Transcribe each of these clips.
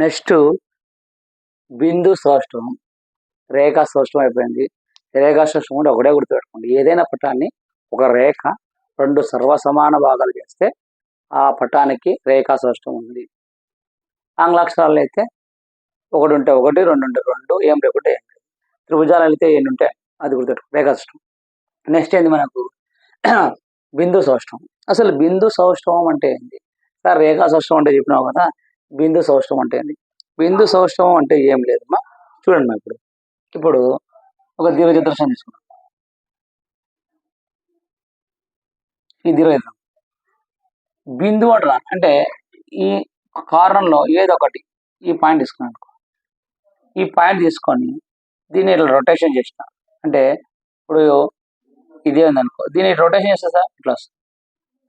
Next బిందు సౌష్ఠవం, రేఖా సౌష్ఠవం అయిపోయింది. రేఖా సౌష్ఠవం కూడా ఒకటే గుర్తుపెట్టుకోండి. ఏదైనా పటాన్ని ఒక రేఖ రెండు సర్వసమాన భాగాలు చేస్తే ఆ పటానికి రేఖా సౌష్ఠవం ఉంది. ఆంగ్లాక్షరాలు అయితే ఒకటి ఉంటే ఒకటి, రెండు ఉంటే రెండు, ఏం లేకుంటే ఏం లేదు. త్రిభుజాలు అయితే ఎన్ని ఉంటే అది గుర్తుపెట్టుకో, రేఖా సౌష్ఠవం. నెక్స్ట్ ఏంది మనకు బిందు సౌష్ఠవం. అసలు బిందు సౌష్ఠవం అంటే ఏంది సార్? రేఖా సౌష్ఠవం అంటే చెప్పినావు కదా, బిందు సౌష్ఠవం అంటే ఏంది? బిందు సౌష్ఠవం అంటే ఏం లేదమ్మా, చూడండి మా ఇప్పుడు ఒక దీర్ఘచతురస్రం తీసుకున్నాం. ఈ దీర్ఘచతురం బిందువు అంటారా అంటే ఈ కారణంలో ఏదో ఒకటి ఈ పాయింట్ తీసుకున్నాను. ఈ పాయింట్ తీసుకొని దీన్ని ఇట్లా రొటేషన్ చేసిన అంటే ఇప్పుడు ఇదే ఉందనుకో, దీన్ని రొటేషన్ చేస్తా సార్, ఇట్లా వస్తుంది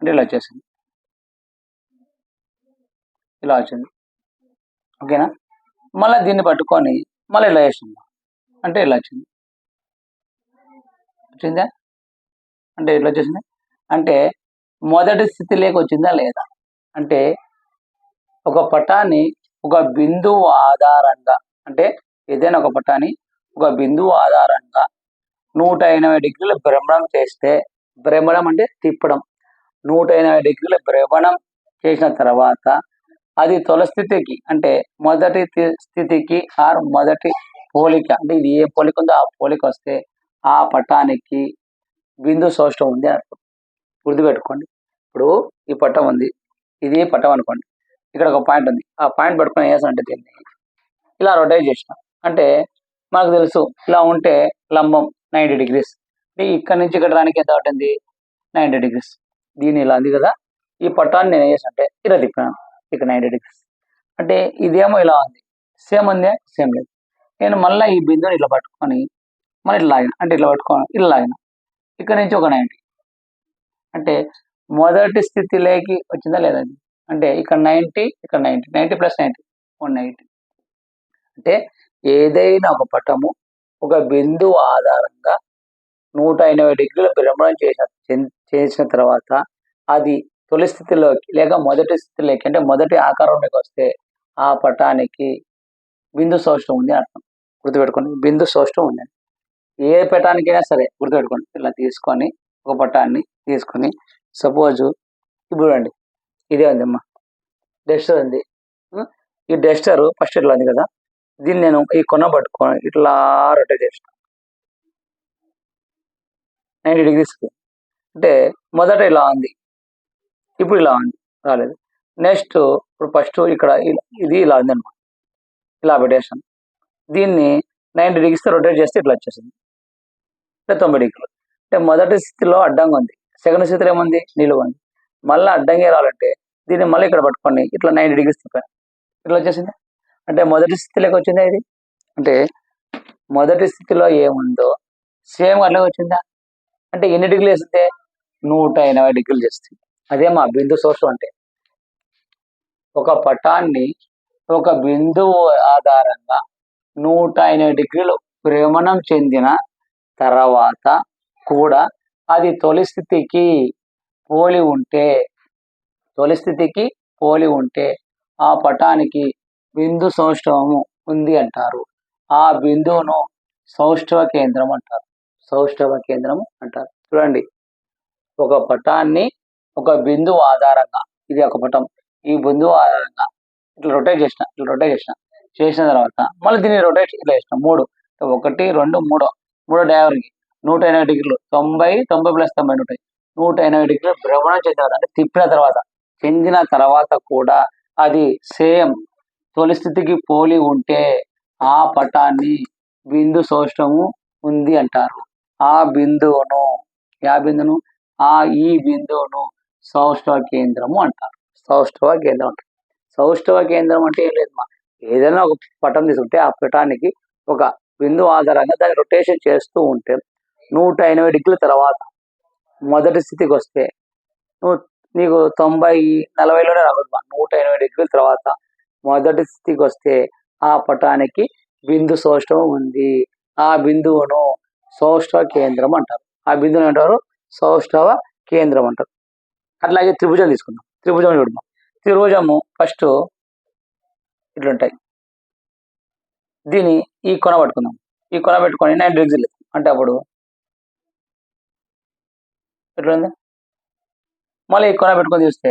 అంటే ఇలా వచ్చేసింది, ఇలా వచ్చింది. ఓకేనా? మళ్ళీ దీన్ని పట్టుకొని మళ్ళీ ఇలా వేసింది అంటే ఇలా వచ్చింది. వచ్చిందా అంటే ఇట్లా వచ్చేసింది. అంటే మొదటి స్థితిలోకి వచ్చిందా లేదా అంటే ఒక పటాన్ని ఒక బిందువు ఆధారంగా, అంటే ఏదైనా ఒక పటాన్ని ఒక బిందువు ఆధారంగా 180 డిగ్రీల భ్రమణం చేస్తే, భ్రమణం అంటే తిప్పడం, 180 డిగ్రీల భ్రమణం చేసిన తర్వాత అది తొలి స్థితికి అంటే మొదటి స్థితికి ఆర్ మొదటి పోలిక, అంటే ఇది ఏ పోలిక ఉందో ఆ పోలిక వస్తే ఆ పటానికి బిందు సౌష్ఠవం ఉంది అని అర్థం. గుర్తుపెట్టుకోండి. ఇప్పుడు ఈ పటం ఉంది, ఇది పటం అనుకోండి, ఇక్కడ ఒక పాయింట్ ఉంది, ఆ పాయింట్ పట్టుకొని వేసానంటే దీన్ని ఇలా రొటేట్ చేసిన అంటే మనకు తెలుసు ఇలా ఉంటే లంబం 90 డిగ్రీస్, అంటే ఇక్కడ నుంచి ఇక్కడ రానికి ఎంత అవుతుంది 90 డిగ్రీస్. దీని ఇలా ఉంది కదా, ఈ పటాన్ని నేను వేసంటే ఇలా తిప్పినాను, ఇక్కడ 90 డిగ్రీస్. అంటే ఇదేమో ఇలా ఉంది, సేమ్ ఉందే, సేమ్ లేదు. నేను మళ్ళీ ఈ బిందువుని ఇట్లా పట్టుకొని మళ్ళీ ఇట్లా లాగిన, అంటే ఇట్లా పట్టుకొని ఇలా లాగిన, ఇక్కడ నుంచి ఒక 90 అంటే మొదటి స్థితిలోకి వచ్చిందా లేదా, అంటే ఇక్కడ 90, ఇక్కడ 90, 90 + 90 190. అంటే ఏదైనా ఒక పటము ఒక బిందువు ఆధారంగా 180 డిగ్రీల భ్రమణం చేసిన తర్వాత అది తొలి స్థితిలోకి లేక మొదటి స్థితిలోకి అంటే మొదటి ఆకారంలోకి వస్తే ఆ పటానికి బిందు సౌష్ఠవం ఉంది అర్థం. గుర్తుపెట్టుకోండి, బిందు సౌష్ఠవం ఉంది. ఏ పటానికైనా సరే గుర్తుపెట్టుకోండి. ఇలా తీసుకొని ఒక పటాన్ని తీసుకొని సపోజ్ ఇప్పుడు చూడండి, ఇదే ఉందమ్మా, డస్టర్ ఉంది. ఈ డస్టర్ ఫస్ట్ ఇట్లా ఉంది కదా, దీన్ని నేను ఈ కొన పట్టుకొని ఇట్లా రొటేట్ చేసిన 90 డిగ్రీస్కి. అంటే మొదట ఇలా ఉంది, ఇప్పుడు ఇలా ఉంది, రాలేదు. నెక్స్ట్ ఇప్పుడు ఫస్ట్ ఇక్కడ ఇది ఇలా ఉంది అనమాట, ఇలా పెట్టేసాను. దీన్ని 90 డిగ్రీస్తో రొటేట్ చేస్తే ఇట్లా వచ్చేసింది, అంటే 90 డిగ్రీలు. అంటే మొదటి స్థితిలో అడ్డంగా ఉంది, సెకండ్ స్థితిలో ఏముంది నిలువ ఉంది. మళ్ళీ అడ్డంగా రావాలంటే దీన్ని మళ్ళీ ఇక్కడ పట్టుకొని ఇట్లా 90 డిగ్రీస్ తిప్పాను, ఇట్లా వచ్చేసింది. అంటే మొదటి స్థితిలోకి వచ్చిందా ఇది, అంటే మొదటి స్థితిలో ఏముందో సేమ్ అట్లాగే వచ్చిందా. అంటే ఎన్ని డిగ్రీలు వేస్తే 180 డిగ్రీలు చేస్తుంది. అదే మా బిందు సౌష్ఠవం అంటే. ఒక పటాన్ని ఒక బిందువు ఆధారంగా 180 డిగ్రీలు భ్రమణం చెందిన తర్వాత కూడా అది తొలి స్థితికి పోలి ఉంటే ఆ పటానికి బిందు సౌష్ఠవము ఉంది అంటారు. ఆ బిందువును సౌష్ఠవ కేంద్రం అంటారు. చూడండి, ఒక పటాన్ని ఒక బిందువు ఆధారంగా, ఇది ఒక పటం, ఈ బిందువు ఆధారంగా ఇట్లా రొటేట్ చేసిన తర్వాత మళ్ళీ దీన్ని రొటేట్ ఇట్లా చేసిన 3, 1, 2, 3 డైవర్కి 180 డిగ్రీలు, 90 + 90 180 డిగ్రీలు భ్రమణం అంటే తిప్పిన తర్వాత కూడా అది సేమ్ తొలి స్థితికి పోలి ఉంటే ఆ పటాన్ని బిందు సౌష్ఠవము ఉంది అంటారు. ఈ బిందువును సౌష్ఠవ కేంద్రము అంటారు. సౌష్ఠవ కేంద్రం అంటే ఏం లేదు, ఏదైనా ఒక పటం తీసుకుంటే ఆ పటానికి ఒక బిందువు ఆధారంగా దాన్ని రొటేషన్ చేస్తూ ఉంటే 180 డిగ్రీల తర్వాత మొదటి స్థితికి వస్తే నీకు 90-40లోనే రావద్దు, 180 డిగ్రీల తర్వాత మొదటి స్థితికి వస్తే ఆ పటానికి బిందు సౌష్ఠవం ఉంది. ఆ బిందువును సౌష్ఠవ కేంద్రం అంటారు. ఆ బిందువును అంటారు సౌష్ఠవ కేంద్రం అంటారు. అట్లాగే త్రిభుజం తీసుకుందాం. త్రిభుజం చూద్దాం. త్రిభుజము ఫస్ట్ ఇట్లుంటాయి, దీని ఈ కొన పట్టుకుందాం. ఈ కొన పెట్టుకొని 90 డిగ్రీలు అంటే అప్పుడు ఎట్లా ఉంది? మళ్ళీ ఈ కొన పెట్టుకొని చూస్తే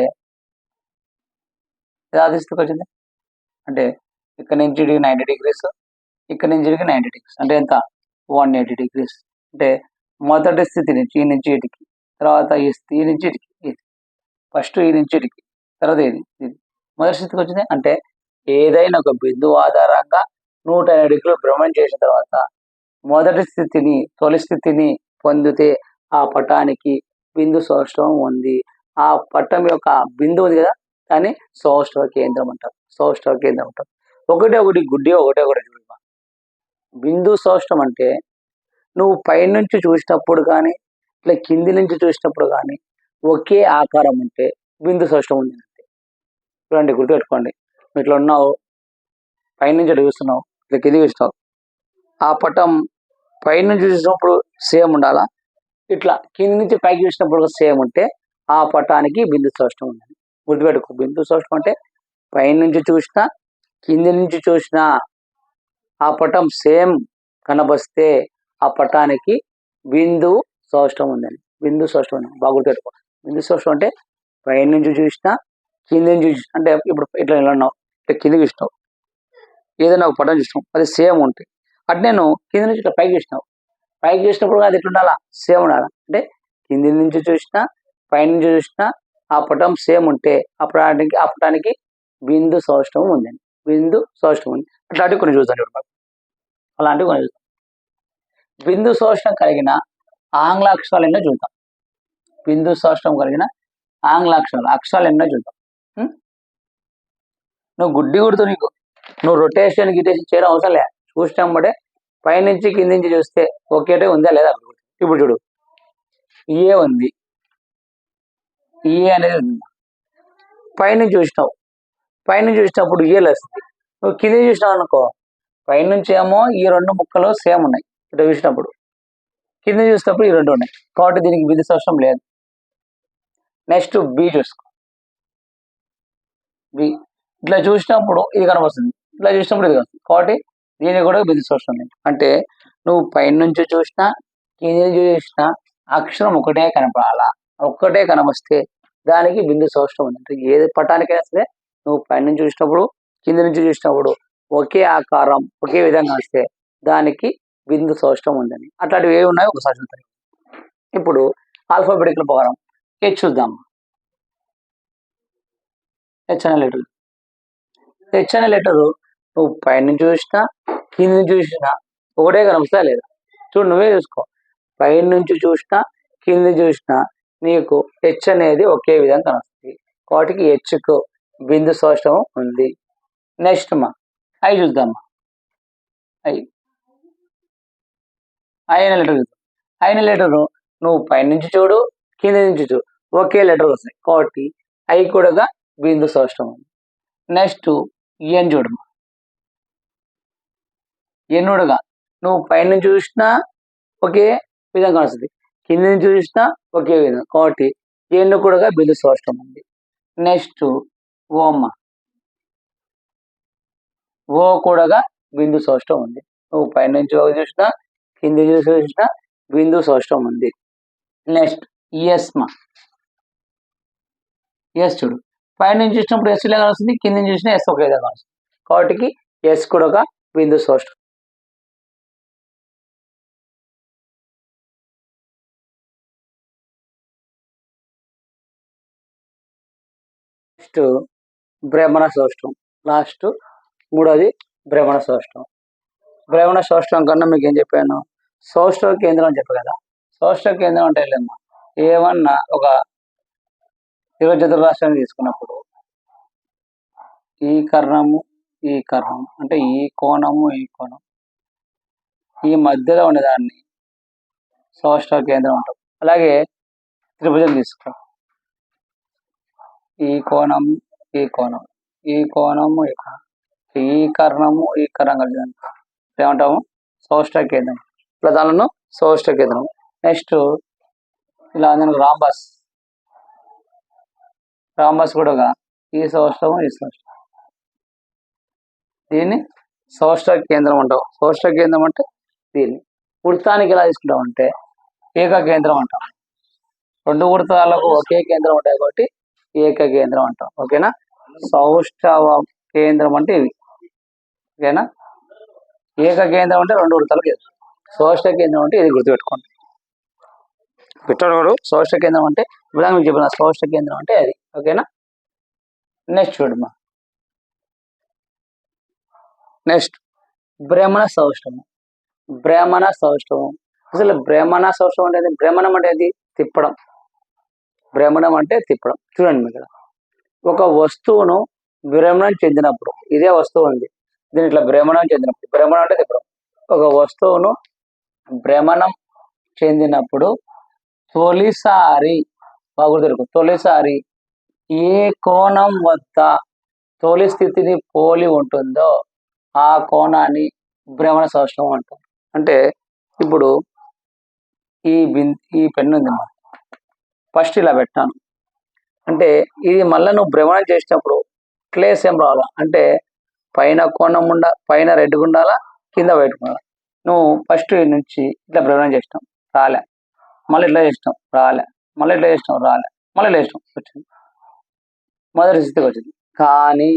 ఎలా తీసుకొచ్చింది అంటే ఇక్కడ నుంచి 90 డిగ్రీస్, ఇక్కడ నుంచి 90 డిగ్రీస్ అంటే ఎంత 180 డిగ్రీస్. అంటే మొదటి స్థితి నుంచి ఈ నుంచి ఇటుకి, తర్వాత ఈ నుంచి ఇటుకి, ఇది ఫస్ట్ ఈ నుంచి ఇటుకి, తర్వాత ఇది మొదటి స్థితికి వచ్చింది. అంటే ఏదైనా ఒక బిందువు ఆధారంగా 180 డిగ్రీలు భ్రమణం చేసిన తర్వాత మొదటి స్థితిని తొలి స్థితిని పొందితే ఆ పటానికి బిందు సౌష్ఠవం ఉంది. ఆ పటం యొక్క బిందువు ఉంది కదా, దాన్ని సౌష్ఠవ కేంద్రం అంటారు. సౌష్ఠవ కేంద్రం అంటారు. ఒకటే ఒకటి గుడ్డి ఒకటే ఒకటి చూడ. బిందు సౌష్ఠవం అంటే నువ్వు పైనుంచి చూసినప్పుడు కానీ ఇట్లా కింది నుంచి చూసినప్పుడు కానీ ఒకే ఆకారం ఉంటే బిందు సౌష్ఠవం ఉంది అంటే. చూడండి, గుర్తుపెట్టుకోండి. ఇట్లా ఉన్నావు, పైనుంచి చూస్తున్నావు, ఇట్లా కింది చూస్తావు, ఆ పటం పైనుంచి చూసినప్పుడు సేమ్ ఉండాలా, ఇట్లా కింది నుంచి పైకి చూసినప్పుడు సేమ్ ఉంటే ఆ పటానికి బిందు సౌష్ఠవం ఉంది. గుర్తుపెట్టుకో, బిందు సౌష్ఠవం అంటే పైనుంచి చూసినా కింది నుంచి చూసినా ఆ పటం సేమ్ కనబస్తే ఆ పటానికి బిందు సౌష్ఠవం ఉందని. బిందు సౌష్ఠవం ఉంది, బాగా గుర్తుపెట్టుకో. బిందు సౌష్ఠవం అంటే పైనుంచి చూసినా కింది నుంచి చూసినా, అంటే ఇప్పుడు ఇట్లా ఇలా ఉన్నావు, ఇట్లా కింది చూసినావు, ఏదైనా ఒక పటం చూసినావు అది సేమ్ ఉంటుంది. అటు నేను కింది నుంచి ఇట్లా పైకి చూసినావు, పైకి చూసినప్పుడు అది ఎట్లా ఉండాలా, సేమ్ ఉండాలా. అంటే కింది నుంచి చూసినా పైనుంచి చూసినా ఆ పటం సేమ్ ఉంటే ఆ పటానికి బిందు సౌష్ఠవం ఉందండి. బిందు సౌష్ఠవం ఉంది. అట్లాంటివి కొన్ని చూద్దాం. చూడండి, అలాంటివి కొన్ని చూద్దాం. బిందు సౌష్ఠవం కలిగిన ఆంగ్ల అక్షరాలు ఎన్నో చూద్దాం. బిందు సౌష్ఠవం కలిగిన ఆంగ్ల అక్షరాలు ఎన్నో చూద్దాం. నువ్వు గుడ్డి గుర్తు, నువ్వు రొటేషన్ గిటేషన్ చేయడం అవసరం లే. చూసినామంటే పైనుంచి కింది నుంచి చూస్తే ఒకేటే ఉందా లేదా. ఇప్పుడు చూడు, ఏ ఉంది, ఏ అనేది ఉంది. పైనుంచి చూసినావు, పైనుంచి చూసినప్పుడు ఏలు వస్తుంది. నువ్వు కింది చూసినావు అనుకో, పైనుంచి ఏమో ఈ రెండు ముక్కలు సేమ్ ఉన్నాయి ఇట్లా చూసినప్పుడు, కింద చూసినప్పుడు ఈ రెండు ఉన్నాయి. కాబట్టి దీనికి బిందు సౌష్ఠవం లేదు. నెక్స్ట్ బి చూసుకో. బి ఇట్లా చూసినప్పుడు ఇది కనబడుతుంది, ఇట్లా చూసినప్పుడు ఇది కనబడుతుంది. కాబట్టి దీనికి కూడా బిందు సౌష్ఠవం లేదు. అంటే నువ్వు పైనుంచి చూసినా కింది నుంచి చూసినా అక్షరం ఒకటే కనపడాలా, ఒక్కటే కనబస్తే దానికి బిందు సౌష్ఠవం ఉంది. అంటే ఏది పటానికైనా సరే నువ్వు పైనుంచి చూసినప్పుడు కింది నుంచి చూసినప్పుడు ఒకే ఆకారం ఒకే విధంగా వస్తే దానికి బిందు సౌష్ఠవం ఉందని. అట్లాంటివి ఏవి ఉన్నాయో ఒకసారి చూద్దాం. ఇప్పుడు ఆల్ఫాబెటికల్ ప్రకారం హెచ్ చూద్దాం. హెచ్ అనే లెటర్. హెచ్ అనే లెటరు నువ్వు పైనుంచి చూసినా కింది నుంచి చూసినా ఒకటే కనిపిస్తా లేదా. చూడు, నువ్వే చూసుకో. పైనుంచి చూసినా కింది చూసినా నీకు హెచ్ అనేది ఒకే విధంగా కనిపిస్తుంది. వాటికి హెచ్కు బిందు సౌష్ఠవం ఉంది. నెక్స్ట్ మా ఐ చూద్దామా. ఐ అనే లెటర్ చూద్దాం. అయిన లెటరు నువ్వు పైనుంచి చూడు కింది నుంచి చూడు ఒకే లెటర్ వస్తాయి. కాబట్టి ఐ కూడా బిందు సౌష్ఠవం ఉంది. నెక్స్ట్ ఎన్ చూడమా. ఎన్నుడుగా నువ్వు పైనుంచి చూసినా ఒకే విధంగా వస్తుంది, కింది నుంచి చూసినా ఒకే విధంగా. కాబట్టి ఎన్ను కూడా బిందు సౌష్ఠవం ఉంది. నెక్స్ట్ ఓమ్మ. ఓ కూడా బిందు సౌష్ఠవం ఉంది. నువ్వు పైనుంచి చూసినా కింది చూసినా బిందు సౌష్ఠవం ఉంది. నెక్స్ట్ ఎస్ మా. ఎస్ చూడు, పైనుంచి చూసినప్పుడు ఎస్ విధంగా వస్తుంది, కింద నుంచి చూసినా ఎస్ ఒక విధంగా వస్తుంది. కాబట్టి ఎస్ కూడా బిందు సౌష్ఠవం. నెక్స్ట్ భ్రమణ సౌష్ఠవం. లాస్ట్ మూడోది భ్రమణ సౌష్ఠవం. భ్రమణ సౌష్ఠవం కన్నా మీకు ఏం చెప్పాను, సౌష్ఠవ కేంద్రం అని చెప్పాను కదా. సౌష్ఠవ కేంద్రం అంటే లేమ్మా, ఏమన్నా ఒక దీర్ఘచతురస్రాన్ని తీసుకున్నప్పుడు ఈ కర్ణము ఈ కర్ణం అంటే ఈ కోణము ఈ కోణం ఈ మధ్యలో ఉండేదాన్ని సౌష్ఠవ కేంద్రం అంటాం. అలాగే త్రిభుజం తీసుకో, ఈ కోణం ఈ కోణం ఈ కోణము ఈ కర్ణము ఈ కర్ణం కలిసి ఏమంటాము సౌష్ఠవ కేంద్రం. ఇలా దానిలో సౌష్ఠవ కేంద్రం. నెక్స్ట్ ఇలా రాంబస్. రాంబస్ కూడా ఈ సౌష్ఠవం ఈ సౌష్ఠవం, దీన్ని సౌష్ఠవ కేంద్రం అంటాం. సౌష్ఠవ కేంద్రం అంటే దీన్ని. వృత్తానికి ఎలా తీసుకుంటాం అంటే ఏక కేంద్రం అంటాం. రెండు వృత్తాలకు ఒకే కేంద్రం ఉంటాయి కాబట్టి ఏక కేంద్రం అంటాం. ఓకేనా. సౌష్ఠవ కేంద్రం అంటే ఇవి. ఓకేనా. ఏక కేంద్రం అంటే రెండు వృత్తాలకు కేంద్రం. సౌష్ఠవ కేంద్రం అంటే ఇది గుర్తుపెట్టుకోండి. పెట్టాడు సౌష్ఠవ కేంద్రం అంటే ఇప్పుడు చెప్పిన సౌష్ఠవ కేంద్రం అంటే అది. ఓకేనా. నెక్స్ట్ చూడమ్మా. నెక్స్ట్ భ్రమణ సౌష్ఠవం. భ్రమణ సౌష్ఠవం. అసలు భ్రమణ సౌష్ఠవం అంటే భ్రమణం అంటే అది తిప్పడం. భ్రమణం అంటే తిప్పడం. చూడండి ఇక్కడ ఒక వస్తువును భ్రమణం చెందినప్పుడు, ఇదే వస్తువు ఉంది, దీని ఇట్లా భ్రమణం చెందినప్పుడు, భ్రమణం అంటే తిప్పడం. ఒక వస్తువును భ్రమణం చెందినప్పుడు తొలిసారి తొలిసారి ఏ కోణం వద్ద తొలి స్థితిని పోలి ఉంటుందో ఆ కోణాన్ని భ్రమణ సౌష్ఠవం అంటాం. అంటే ఇప్పుడు ఈ పెన్ను ఉంది, ఫస్ట్ ఇలా పెట్టాను అంటే ఇది మళ్ళీ నువ్వు భ్రమణం చేసినప్పుడు క్లేస్ ఏం రావాలా అంటే పైన కోణం పైన రెడ్గా ఉండాలా, కింద వైట్ ఉండాలా. నువ్వు ఫస్ట్ నుంచి ఇట్లా భ్రమణం చేసినావు రాలే, మళ్ళీ ఇట్లా చేసినావు రాలే, మళ్ళీ ఇట్లా చేసినావు రాలే, మళ్ళీ ఇట్లా చేసినావు వచ్చింది, మొదటి స్థితికి వచ్చింది. కానీ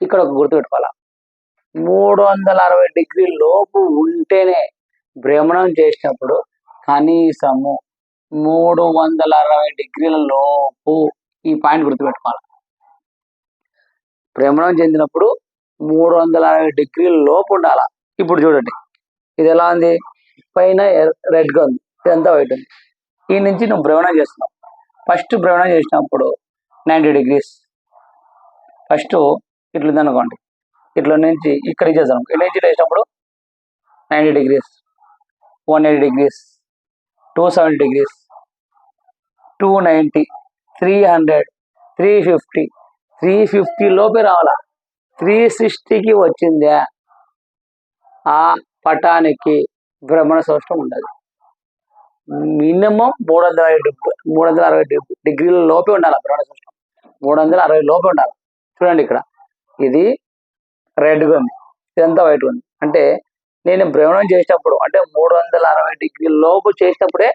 ఇక్కడ ఒక గుర్తుపెట్టుకోవాలా, 360 డిగ్రీల లోపు ఉంటేనే భ్రమణం చేసినప్పుడు కనీసము 360 డిగ్రీల లోపు, ఈ పాయింట్ గుర్తుపెట్టుకోవాలి. భ్రమణం చెందినప్పుడు 360 డిగ్రీల లోపు ఉండాల. ఇప్పుడు చూడండి ఇది ఎలా ఉంది, పైన రెడ్గా ఉంది, ఇదంతా వైట్ ఉంది. ఈ నుంచి నువ్వు భ్రమణం చేస్తున్నావు. ఫస్ట్ భ్రమణం చేసినప్పుడు 90 డిగ్రీస్, ఫస్ట్ ఇట్లా ఉందనుకోండి, ఇట్లా నుంచి ఇక్కడికి చేస్తాం, ఇక్కడ నుంచి వేసినప్పుడు 90 డిగ్రీస్, 180 డిగ్రీస్, 270 డిగ్రీస్, 290, 300, 350, 350 లోపే రావాలా. 360కి వచ్చిందే ఆ పటానికి భ్రమణ సౌష్ఠవం ఉండదు. మినిమం 360 డిగ్రీల లోపే ఉండాలి భ్రమణ సౌష్ఠవం. 360 లోపే ఉండాలి. చూడండి ఇక్కడ ఇది రెడ్గా ఉంది, ఇదంతా వైట్ ఉంది. అంటే నేను భ్రమణం చేసేటప్పుడు అంటే 360 డిగ్రీల లోపు చేసేటప్పుడే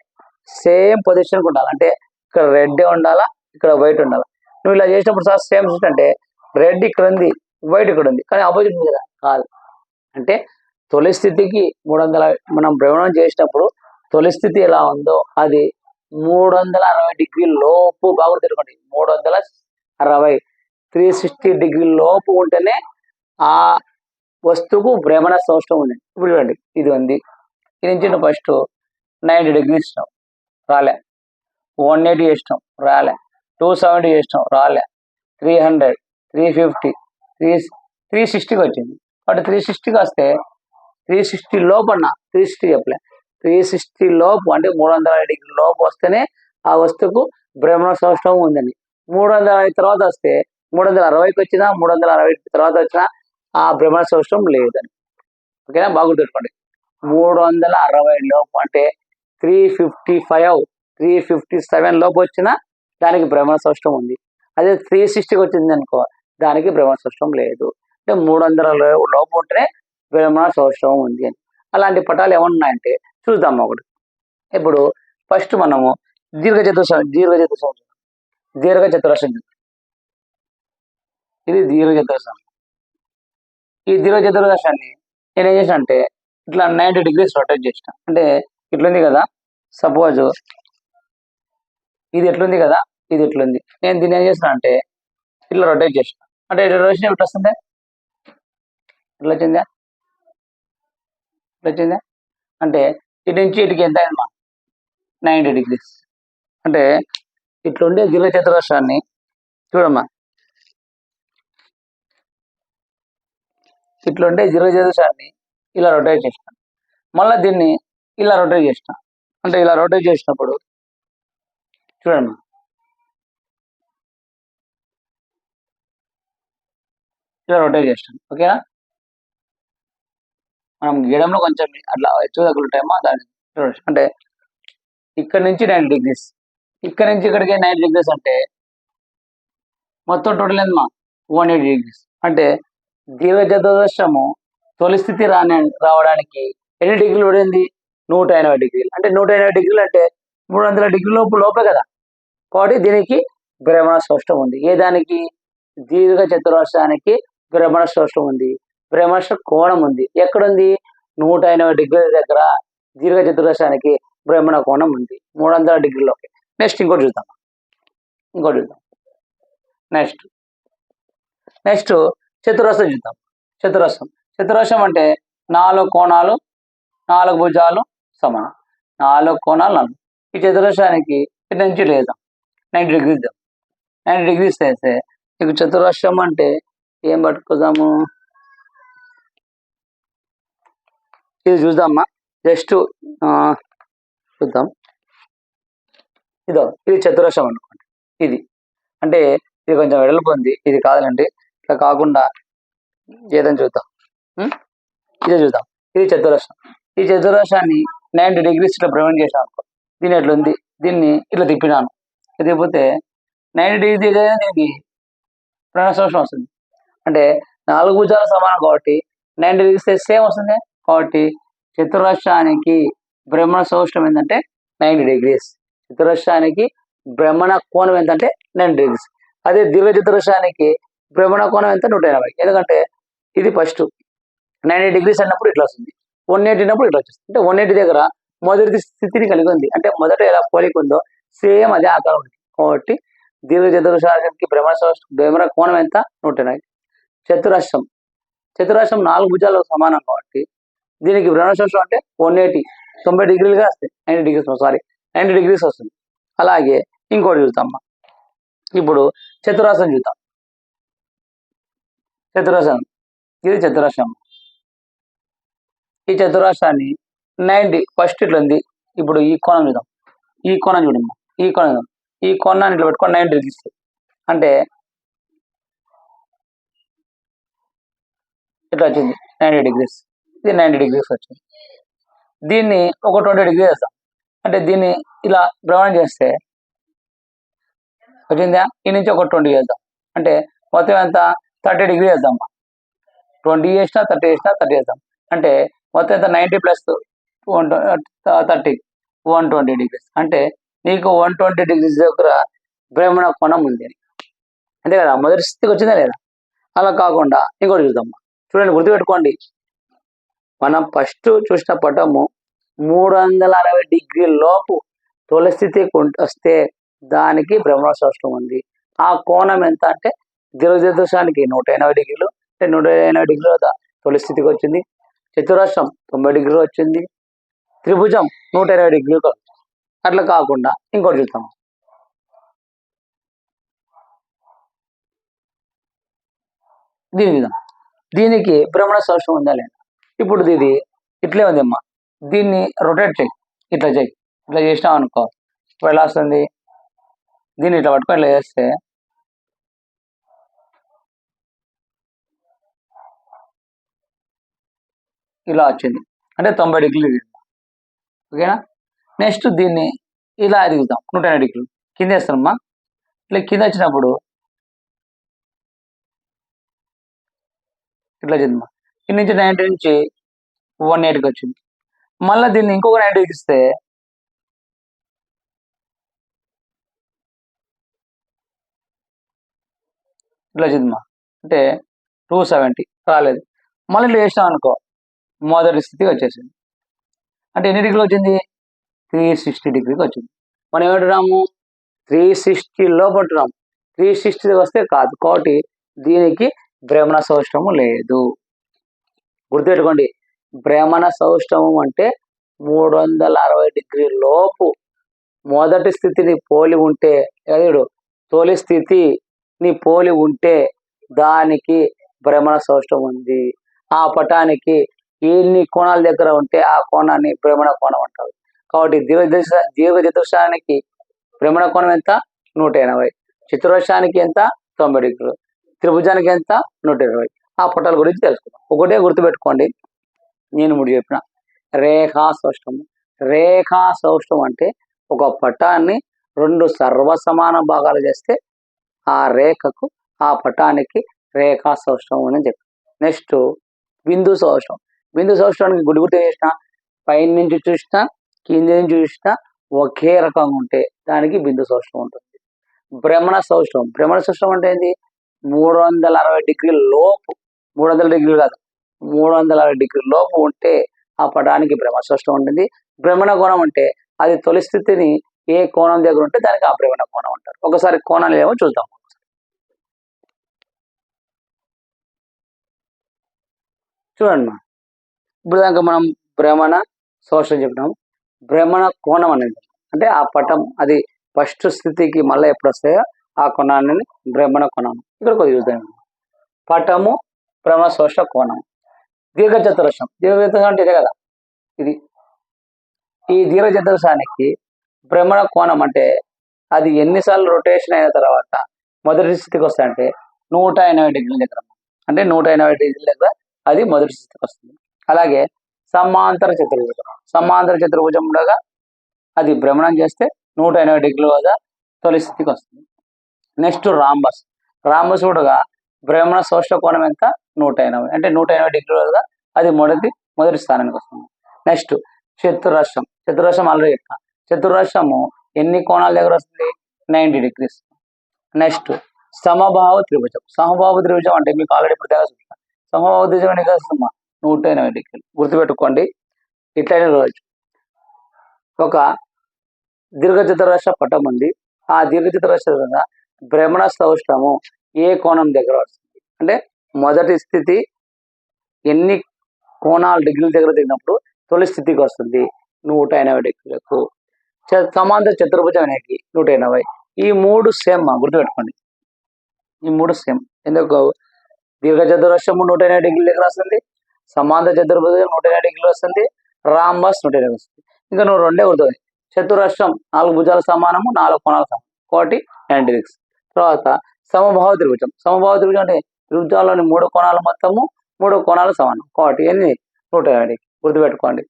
సేమ్ పొజిషన్కి ఉండాలి. అంటే ఇక్కడ రెడ్ ఉండాలా, ఇక్కడ వైట్ ఉండాలి. నువ్వు ఇలా చేసినప్పుడు సార్ సేమ్ అంటే రెడ్ ఇక్కడ ఉంది, వైట్ ఇక్కడ ఉంది, కానీ ఆపోజిట్ ఉంది కదా, కాదు. అంటే తొలి స్థితికి 300 మనం భ్రమణం చేసినప్పుడు తొలి స్థితి ఎలా ఉందో అది 360 డిగ్రీల లోపు, బాగా తిరగండి, 360, 360 డిగ్రీల లోపు ఉంటేనే ఆ వస్తువుకు భ్రమణ సౌష్ఠవం ఉంది. ఇప్పుడు చూడండి ఇది ఉంది, ఇది నుంచి ఫస్ట్ 90 డిగ్రీస్ ఇచ్చినాం రాలే, 180 చేసినాం రాలే, 270 చేసినాం రాలే, 300, 350, 360కి వచ్చింది. కాబట్టి 360కి వస్తే 360 లోపు అన్న, 360 చెప్పలే, 360 లోపు అంటే 360 డిగ్రీ లోపు వస్తేనే ఆ వస్తువుకు భ్రమణ సౌష్ఠవం ఉందని. 360 తర్వాత వస్తే 360కి వచ్చినా 360 తర్వాత వచ్చినా ఆ భ్రమణ సౌష్ఠవం లేదని. ఓకేనా, బాగా గుర్తుపెట్టుకోండి. 360 లోపు అంటే 355, 357 లోపు వచ్చినా దానికి భ్రమణ సౌష్ఠవం ఉంది. అదే 360కి వచ్చింది అనుకో దానికి భ్రమణ సౌష్ఠవం లేదు. అంటే 300 లోపు ఉంటేనే భ్రమణ సౌష్ఠవం ఉంది అని. అలాంటి పటాలు ఏమన్నాయంటే చూద్దాం ఒకటి. ఇప్పుడు ఫస్ట్ మనము దీర్ఘచతురస్రం, ఇది దీర్ఘచతురస్రం. ఈ దీర్ఘచతురస్రాన్ని నేను ఏం చేసిన అంటే ఇట్లా 90 డిగ్రీస్ రొటేట్ చేసిన. అంటే ఇట్లుంది కదా, సపోజ్ ఇది ఎట్లుంది కదా, ఇది ఎట్లుంది, నేను దీన్ని ఏం చేసిన అంటే ఇట్లా రొటేట్ చేసిన. అంటే రొటేషన్ ఎట్లా వస్తుంది, ఇట్లా వచ్చిందా, ఇట్లా వచ్చిందా, అంటే ఇటు నుంచి ఇటుకి ఎంత అయిందమ్మా 90 డిగ్రీస్. అంటే ఇట్లుండే దీర్ఘచతురస్రాన్ని చూడమ్మా, ఇట్లుండే దీర్ఘచతురస్రాన్ని ఇలా రొటేట్ చేసిన, మళ్ళీ దీన్ని ఇలా రొటేట్ చేసిన. అంటే ఇలా రొటేట్ చేసినప్పుడు చూడండి ఇలా రొటేట్ చేస్తాం. ఓకేనా, మనం గీయడంలో కొంచెం అట్లా ఎక్కువ తగులుంటాయేమో దాన్ని. అంటే ఇక్కడ నుంచి 90 డిగ్రీస్, ఇక్కడ నుంచి ఇక్కడికి 90 డిగ్రీస్ అంటే మొత్తం టోటల్ ఏందమ్మా 180 డిగ్రీస్. అంటే దీర్ఘచతురస్రము తొలి స్థితి రావడానికి ఎన్ని డిగ్రీలు పడింది? 180 డిగ్రీలు. అంటే 180 డిగ్రీలు అంటే 300 డిగ్రీల లోపే కదా. కాబట్టి దీనికి భ్రమణ సౌష్టం ఉంది. ఏ దానికి? దీర్ఘ చతురస్రానికి భ్రమణ సౌష్టం ఉంది. భ్రమణ కోణం ఉంది. ఎక్కడుంది? 180 డిగ్రీల దగ్గర దీర్ఘ చతురస్రానికి భ్రమణ కోణం ఉంది 300 డిగ్రీలోకి. నెక్స్ట్ ఇంకోటి చూద్దాం. నెక్స్ట్ చతురస్రం చూద్దాం. చతురస్రం అంటే 4 కోణాలు 4 భుజాలు సమానం. 4 కోణాలు 4. ఈ చతురస్రానికి ఇటు నుంచి లేదాం 90 డిగ్రీస్. 90 డిగ్రీస్ అయితే మీకు చతురస్రం అంటే ఏం పట్టుకుందాము? ఇది చూద్దామా. జస్ట్ చూద్దాం. ఇది చతురస్రం అనుకోండి. ఇది అంటే ఇది కొంచెం వెడల్పు ఉంది. ఇది కాదండి, ఇట్లా కాకుండా ఏదని చూద్దాం. ఇదే చూద్దాం. ఇది చతురస్రం. ఈ చతురస్రాన్ని 90 డిగ్రీస్ ఇట్లా భ్రమణం చేసాను అనుకో. దీని ఎట్లుంది? దీన్ని ఇట్లా తిప్పినాను. తిప్పితే 90 డిగ్రీ దీనికి భ్రమణ సౌష్టం వస్తుంది. అంటే 4 భుజాలు సమానం కాబట్టి 90 డిగ్రీస్ సేమ్ వస్తుంది. కాబట్టి చతురస్రానికి భ్రమణ సౌష్టం ఏంటంటే 90 డిగ్రీస్. చతురస్రానికి భ్రమణ కోణం ఏంటంటే 90 డిగ్రీస్. అదే దీర్ఘ చతురస్రానికి భ్రమణ కోణం ఎంత? 180. ఎందుకంటే ఇది ఫస్ట్ 90 డిగ్రీస్ అన్నప్పుడు ఇట్లా వస్తుంది, 180 అన్నప్పుడు ఇట్లా వచ్చేస్తుంది. అంటే 180 దగ్గర మొదటి స్థితిని కలిగి ఉంది. అంటే మొదట ఎలా పోలిక ఉందో సేమ్ అదే ఆకారం ఉంది. కాబట్టి దీర్ఘ చతురస్రానికి భ్రమణ కోణం ఎంత? 180. చతురస్రం 4 భుజాలు సమానం కాబట్టి దీనికి భ్రమణ సౌష్టం అంటే 180 90 డిగ్రీలుగా వస్తాయి. 90 డిగ్రీస్ వస్తుంది. అలాగే ఇంకోటి చూద్దాం. ఇప్పుడు చతురస్రం చూద్దాం. ఇది చతురస్రం. ఈ చతురస్రాన్ని 90 ఫస్ట్ ఇట్లా ఉంది. ఇప్పుడు ఈ కోణం చూద్దాం. ఈ కోణం చూడమ్మా. ఈ కోణాన్ని ఇట్లా పెట్టుకొని 90 డిగ్రీస్. అంటే ఇట్లా వచ్చింది 90 డిగ్రీస్. ఇది 90 డిగ్రీస్ వచ్చింది. దీన్ని ఒక 20 డిగ్రీ చేస్తాం. అంటే దీన్ని ఇలా భ్రమణం చేస్తే వచ్చిందా? ఈ నుంచి ఒక 20 చేద్దాం. అంటే మొత్తం ఎంత? 30 డిగ్రీ చేద్దాం. 20 చేసినా 30 చేసినా 30 చేద్దాం. అంటే మొత్తం ఎంత? 90 ప్లస్ 30 120 డిగ్రీస్. అంటే నీకు 120 డిగ్రీస్ దగ్గర భ్రమణ కోణం ఉంది. అంతే కదా, మొదటి స్థితికి వచ్చిందా లేదా? అలా కాకుండా ఇంకోటి చూద్దాం. చూడండి, గుర్తుపెట్టుకోండి. మనం ఫస్ట్ చూసిన పటము 360 డిగ్రీల లోపు తొలి స్థితికి వస్తే దానికి భ్రమణ సౌష్టం ఉంది. ఆ కోణం ఎంత అంటే దీర్ఘ చతురస్రానికి 180 డిగ్రీలు. అంటే 180 డిగ్రీల తొలి స్థితికి వచ్చింది. చతురస్రం 90 డిగ్రీలు వచ్చింది. త్రిభుజం 120 డిగ్రీలు. అట్లా కాకుండా ఇంకోటి చూద్దాం. దీనికి భ్రమణ సౌష్టం ఉందా లేదా? ఇప్పుడు ఇది ఇట్లే ఉందమ్మా. దీన్ని రొటేట్ చేయి. ఇట్లా చేసినావు అనుకో, ఎలా వస్తుంది? దీన్ని ఇట్లా పట్టుకొని ఇట్లా చేస్తే ఇలా వచ్చింది. అంటే 90 డిగ్రీలు. ఓకేనా? నెక్స్ట్ దీన్ని ఇలా ఎదుగుతాం 180 డిగ్రీలు. కింద వేస్తామమ్మా. ఇట్లా కింద వచ్చినప్పుడు ఇట్లా వచ్చిందమ్మా. కింద నుంచి 90 నుంచి 180కి వచ్చింది. మళ్ళీ దీన్ని ఇంకొక 90 ఇస్తే ఇట్లా వచ్చిందమ్మా. అంటే 270 రాలేదు. మళ్ళీ ఇట్లా చేసినాం అనుకో, మొదటి స్థితికి వచ్చేసింది. అంటే ఎన్ని డిగ్రీలు వచ్చింది? 360 డిగ్రీకి వచ్చింది. మనం ఏమంటున్నాము? 360లో పట్టున్నాం. 360 వస్తే కాదు. కాబట్టి దీనికి భ్రమణ సౌష్టము లేదు. గుర్తుపెట్టుకోండి, భ్రమణ సౌష్టము అంటే 360 డిగ్రీల లోపు మొదటి స్థితిని పోలి ఉంటే, తొలి స్థితిని పోలి ఉంటే దానికి భ్రమణ సౌష్టం ఉంది. ఆ పటానికి ఎన్ని కోణాల దగ్గర ఉంటే ఆ కోణాన్ని భ్రమణ కోణం అంటారు. కాబట్టి దీర్ఘ చతురస్రానికి భ్రమణ కోణం ఎంత? 180. చతురస్రానికి ఎంత? 90 డిగ్రీలు. త్రిభుజానికి ఎంత? 120. ఆ పటాల గురించి తెలుసుకుందాం. ఒకటే గుర్తుపెట్టుకోండి, నేను ఇప్పుడు చెప్పిన రేఖా సౌష్టం. రేఖా సౌష్టం అంటే ఒక పటాన్ని 2 సర్వసమాన భాగాలు చేస్తే ఆ రేఖకు ఆ పటానికి రేఖా సౌష్టం అని చెప్పి. నెక్స్ట్ బిందు సౌష్టవం. బిందు సౌష్ఠవానికి గుడి గుర్తు చేసిన పైన నుంచి చూసినా కింది నుంచి చూసినా ఒకే రకంగా ఉంటే దానికి బిందు సౌష్టవం ఉంటుంది. భ్రమణ సౌష్టవం. భ్రమణ సౌష్టవం అంటే ఏంటి? 360 డిగ్రీల లోపు, 300 డిగ్రీలు కాదు, 360 డిగ్రీల లోపు ఉంటే ఆ పటానికి భ్రమణ సౌష్టవం ఉంటుంది. భ్రమణ కోణం అంటే అది తొలి స్థితిని ఏ కోణం దగ్గర ఉంటే దానికి ఆ భ్రమణ కోణం అంటారు. ఒకసారి కోణాలు ఏమో చూద్దాం. చూడండి మా, ఇప్పుడు దాకా మనం భ్రమణ సౌష్టం చెప్పినాం. భ్రమణ కోణం అనేది అంటే ఆ పటం అది ఫస్ట్ స్థితికి మళ్ళీ ఎప్పుడు వస్తాయో ఆ కోణాన్ని భ్రమణ కోణం. ఇక్కడ కొద్దిగా చూద్దాం. పటము భ్రమణ సౌష్ట కోణం. దీర్ఘచతురస్రం. దీర్ఘచతురస్రం అంటే ఇదే కదా ఇది. ఈ దీర్ఘచతురస్రానికి భ్రమణ కోణం అంటే అది ఎన్నిసార్లు రొటేషన్ అయిన తర్వాత మొదటి స్థితికి వస్తాయంటే 180 డిగ్రీల దగ్గర. అంటే 180 డిగ్రీల దగ్గర అది మొదటి స్థితికి వస్తుంది. అలాగే సమాంతర చతుర్భుజం. సమాంతర చతుర్భుజం ఉండగా అది భ్రమణం చేస్తే 180 డిగ్రీల వద్ద తొలి స్థితికి వస్తుంది. Next rhombus. రాంబస్ కూడా భ్రమణ సౌష్ట కోణం ఎంత? 180. అంటే 180 డిగ్రీల వద్ద అది మొదటి స్థానానికి వస్తుంది. నెక్స్ట్ చతురస్రం. చతురస్రం ఆల్రెడీ చెప్పిన. చతురస్రము ఎన్ని కోణాల దగ్గర వస్తుంది? 90 డిగ్రీస్. నెక్స్ట్ సమబాహు త్రిభుజం. సమబాహు త్రిభుజం అంటే మీకు ఆల్రెడీ ఇప్పుడు తెలుసు. సమబాహు త్రిభుజం ఎన్ని వస్తుందమ్మా? 180 డిగ్రీలు. గుర్తుపెట్టుకోండి. ఇట్లయినా రోజు ఒక దీర్ఘచతురస్ర పటం ఉంది. ఆ దీర్ఘచతురస్ర భ్రమణ సౌష్టము ఏ కోణం దగ్గర వస్తుంది అంటే మొదటి స్థితి ఎన్ని కోణాలు డిగ్రీల దగ్గర దిగినప్పుడు తొలి స్థితికి వస్తుంది? 180 డిగ్రీలకు. సమాంతర చతుర్భుజం అనేది 180. ఈ మూడు సేమ్ గుర్తుపెట్టుకోండి. ఈ మూడు సేమ్. ఎందుకు? దీర్ఘచతురస్రము 180 డిగ్రీల దగ్గర వస్తుంది, సమాంతర చతుర్భుజం 180 డిగ్రీలు వస్తుంది, రాంబస్ 180 వస్తుంది. ఇంకా నువ్వు రెండే గుర్తుంది. చతురస్రం 4 భుజాల సమానము, 4 కోణాల సమానం, ఒకటి 90 డిగ్రీస్. తర్వాత సమబాహు త్రిభుజం. సమబాహు త్రిభుజం అంటే త్రిభుజాల్లోని 3 కోణాలు మొత్తము 3 కోణాలు సమానం, కాబట్టి ఎన్ని? 180. గుర్తుపెట్టుకోండి.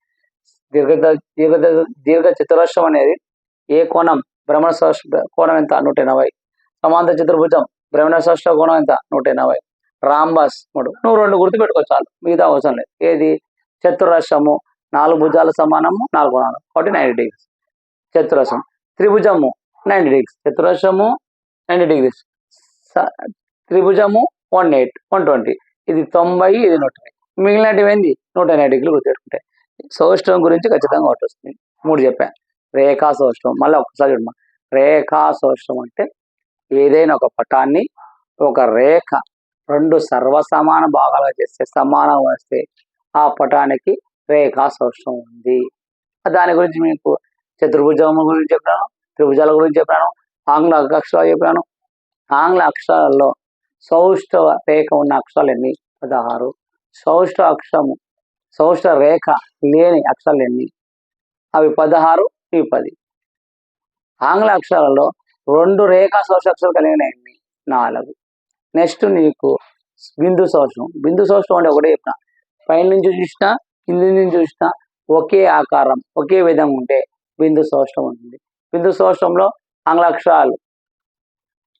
దీర్ఘ చతురస్రం అనేది ఏ కోణం? భ్రమణ సౌష్ట కోణం ఎంత? 180. సమాంతర చతుర్భుజం భ్రమణ సౌష్ట కోణం ఎంత? 180. రాంబస్ 3. నువ్వు 2 గుర్తుపెట్టుకో చాలు, మిగతా అవసరం లేదు. ఏది? చతురస్రము 4 భుజాల సమానము, 4 కోణాలు, కాబట్టి 90 డిగ్రీస్ చతురస్రం. త్రిభుజము 90 డిగ్రీస్. చతురస్రము 90 డిగ్రీస్. త్రిభుజము 180, 120. ఇది 90, ఇది 120. మిగిలినవి ఏంది? 180 డిగ్రీలు గుర్తుపెట్టుకుంటాయి. సౌష్టవం గురించి ఖచ్చితంగా ఒకటి వస్తుంది. 3 చెప్పాను. రేఖా సౌష్టవం. మళ్ళీ ఒకసారి చూడమా. రేఖా సౌష్టవం అంటే ఏదైనా ఒక పటాన్ని ఒక రేఖ 2 సర్వసమాన భాగాలుగా చేస్తే, సమానం వస్తే ఆ పటానికి రేఖా సౌష్టవం ఉంది. దాని గురించి మీకు చతుర్భుజం గురించి చెప్పాను, త్రిభుజాల గురించి చెప్పాను, ఆంగ్ల అక్షరాలు చెప్పాను. ఆంగ్ల అక్షరాలలో సౌష్ఠవ రేఖ ఉన్న అక్షరాలు ఎన్ని? 16. సౌష్ఠ రేఖ లేని అక్షరాలు ఎన్ని? అవి 16, ఇవి 10. ఆంగ్ల అక్షరాలలో 2 రేఖా సౌష్ఠ అక్షరాలు కలిగిన ఎన్ని? 4. నెక్స్ట్ నీకు బిందు సౌష్టవం. బిందు సౌష్టవం అంటే ఒకటే చెప్పిన. పైన నుంచి చూసినా కింది నుంచి చూసినా ఒకే ఆకారం, ఒకే విధంగా ఉంటే బిందు సౌష్టవం ఉంటుంది. బిందు సౌష్టంలో ఆంగ్ల అక్షరాలు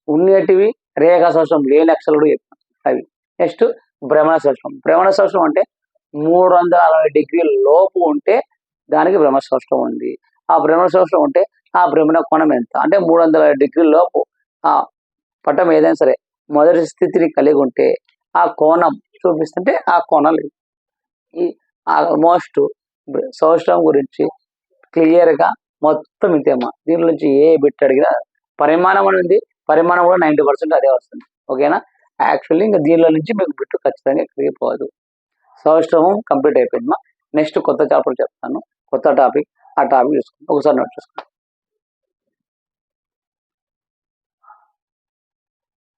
ఉన్నటివి, రేఖా సౌష్టవం లేని అక్షరాలు కూడా చెప్పిన అవి. నెక్స్ట్ భ్రమణ సౌష్టవం. భ్రమణ సౌష్టవం అంటే 360 డిగ్రీల లోపు ఉంటే దానికి భ్రమణ సౌష్టవం ఉంది. ఆ భ్రమణ సౌష్టవం ఉంటే ఆ భ్రమణ కోణం ఎంత అంటే 360 డిగ్రీల లోపు ఆ పటం ఏదైనా సరే మొదటి స్థితిని కలిగి ఉంటే ఆ కోణం చూపిస్తుంటే ఆ కోణాలు. ఈ ఆల్మోస్ట్ సౌష్టవం గురించి క్లియర్గా మొత్తం ఇంతేమ్మా. దీని నుంచి ఏ బిట్ అడిగినా పరిమాణం అని ఉంది, పరిమాణం కూడా 90% అదే వస్తుంది. ఓకేనా? యాక్చువల్లీ ఇంకా దీనిలో నుంచి మీకు బిట్టు ఖచ్చితంగా క్లియర్ పోదు. సౌష్టవం కంప్లీట్ అయిపోయిందమ్మా. నెక్స్ట్ కొత్త చాప్టర్ చెప్తాను, కొత్త టాపిక్. ఆ టాపిక్ చూసుకోండి, ఒకసారి నోట్ చేసుకోండి.